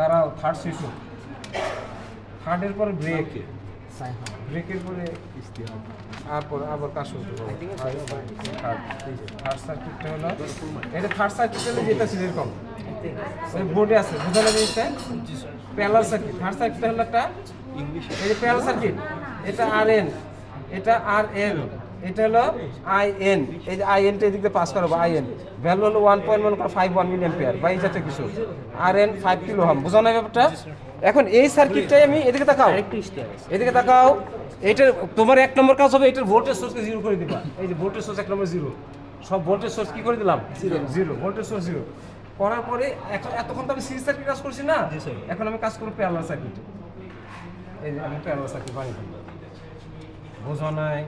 তারাও থার্ড শিশু, থার্ডের পরে ব্রেক, ব্রেকের পরে তারপর আবার কাজ শুরু করবো। থার্ড সার্কিটটা হলো এটা, থার্ড সার্কিট হলো যেটা ছিল এরকম ওই বোর্ডে আছে, বুঝা লাগে জিনিসটা প্যারালাল সার্কিট। থার্ড সার্কিটটা হলো একটা এই যে প্যারালাল সার্কিট, এটা আর এন, এটা আর এল, এটা হলো আই এন। এই যে আই এনটা এদিকে পাস করাবো, আই এন ভ্যালু হলো 1.151 মিলিয়ন পেয়ার বা এই জাতীয় কিছু, আর এন 5 কিলো হাম, বোঝা না ব্যাপারটা? এখন এই সার্কিটটাই আমি এদিকে তাকাও, এদিকে তাকাও, এইটার তোমার এক নম্বর কাজ হবে এটার ভোল্টেজ সোর্সকে জিরো করে দিবা। এই যে ভোল্টেজ সোর্স এক নম্বর জিরো, সব ভোল্টেজ সোর্স কি করে দিলাম জিরো, ভোল্টেজ সোর্স জিরো করার পরে এখন এতক্ষণ তো আমি সিরিজ সার্কিট কাজ করছি না, এখন আমি কাজ করবো প্যারালাল সার্কিট। এই যে আমি প্যারালাল সার্কিট বানিয়ে দিই, বোঝা নাই?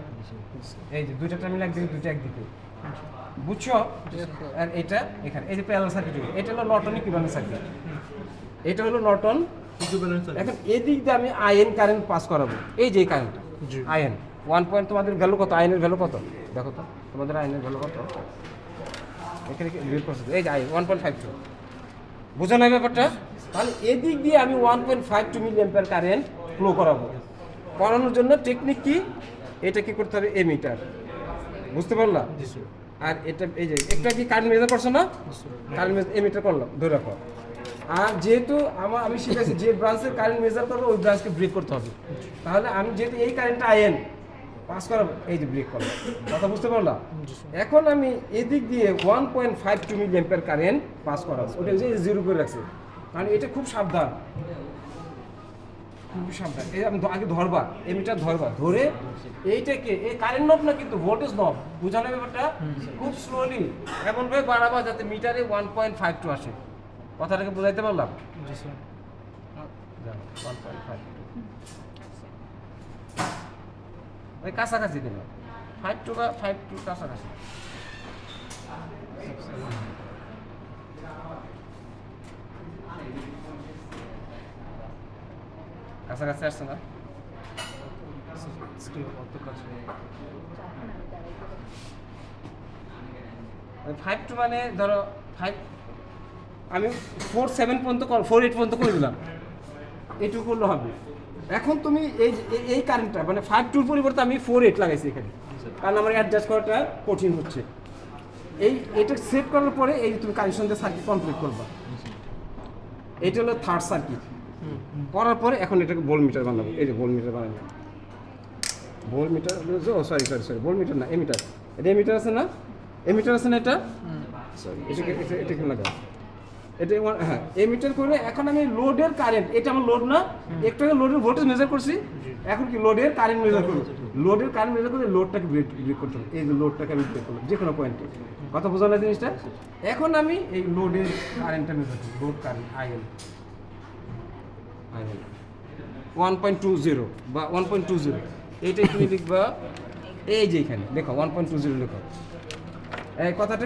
এই যে দুইটা টার্মিনাল একদিকে, দুইটা একদিকে, বুঝছো? আর এটা এখানে এই যে প্যারালাল সার্কিট, এটা হলো নর্টন ইকুইভ্যালেন্ট সার্কিট, এটা হলো নর্টন ইকুইভ্যালেন্ট সার্কিট। এখন এদিক দিয়ে আমি আইএন কারেন্ট পাস করাবো, এই যে কারেন্টটা আইএন 1 পয়েন্ট, তোমাদের ভ্যালু কত? আইনের ভ্যালু কত দেখো তো, তোমাদের আইনের ভ্যালু কত এখানে বের করছো? এই যে আইন 1.52, বুঝো না ব্যাপারটা? তাহলে এদিক দিয়ে আমি 1.52 মিলি অ্যাম্পিয়ার কারেন্ট ফ্লো করাবো। করানোর জন্য টেকনিক কি, এটা কি করতে হবে? এমিটার, বুঝতে পারলাম? আর এটা এই যে একটা কি কারেন্ট মেজার করছো না, কারেন্ট এমিটার করলাম, ধরে রাখো। আর যেহেতু আমি শিখেছি যে ব্রাঞ্চের কারেন্ট মেজার করবো ওই ব্রাঞ্চকে ব্রেক করতে হবে, তাহলে আমি যেহেতু এই কারেন্টটা আইএন পাস করাবো, এই যে ব্রেক করলাম, কথা বুঝতে পারলাম? এখন আমি এদিক দিয়ে 1.52 মিলি অ্যাম্পিয়ার কারেন্ট পাস করাবো, ওটা যে জিরো করে রাখছি, কারণ এটা খুব সাবধান, খুবই সাবধান। এই আমি আগে ধরবা, এমিটার ধরবা, ধরে এইটাকে, এই কারেন্ট নব না কিন্তু ভোল্টেজ নব, বুঝানো ব্যাপারটা? খুব স্লোলি এমনভাবে বাড়াবা যাতে মিটারে 1.52 আসে। কথাটাকে বুঝাইতে পারলাম? ওই কাছাকাছি দিল 5 বা 5 কাছাকাছি। কাছাকাছি আসছে না? 5 মানে ধরো 5, আমি 4.7 পর্যন্ত 4.8 পর্যন্ত করে দিলাম, এইটুকু করলে হবে। এখন তুমি এই কারেন্টটা মানে 5.2 পরিবর্তে আমি 4.8 লাগাইছি এখানে, কারণ আমার অ্যাডজাস্ট করাটা কঠিন হচ্ছে। এটা সেট করার পরে এই তুমি কানেকশন দিয়ে সার্কিট কমপ্লিট করবা। এইটা হলো থার্ড সার্কিট করার পরে এখন এটাকে ভোল্ট মিটার বানাবো। এই যে ভোল্ট মিটার বানাবো, volt metre, sorry volt metre না, এমিটার। এটা এমিটার আছে না, এমিটার আছে না, এটা সরি এটা কি লাগা, এটা হ্যাঁ এমিটার করে। এখন আমি লোডের কারেন্ট, এটা আমার লোড না, একটু আগে লোডের ভোল্টেজ মেজার করছি, এখন কি লোডের কারেন্ট মেজার করবো। লোডের কারেন্ট মেজার করে লোডটাকে ব্রেক করতে হবে। এই যে লোডটাকে আমি ব্রেক করলাম যে কোনো পয়েন্টে, কথা বোঝা না জিনিসটা? এখন আমি এই লোডের কারেন্টটা মেজার করবো, লোড কারেন্ট আইএল 1.20 বা 1.20, এইটাই তুমি লিখবা। এই যে এখানে দেখো 1.20 লেখো, এই কথাটা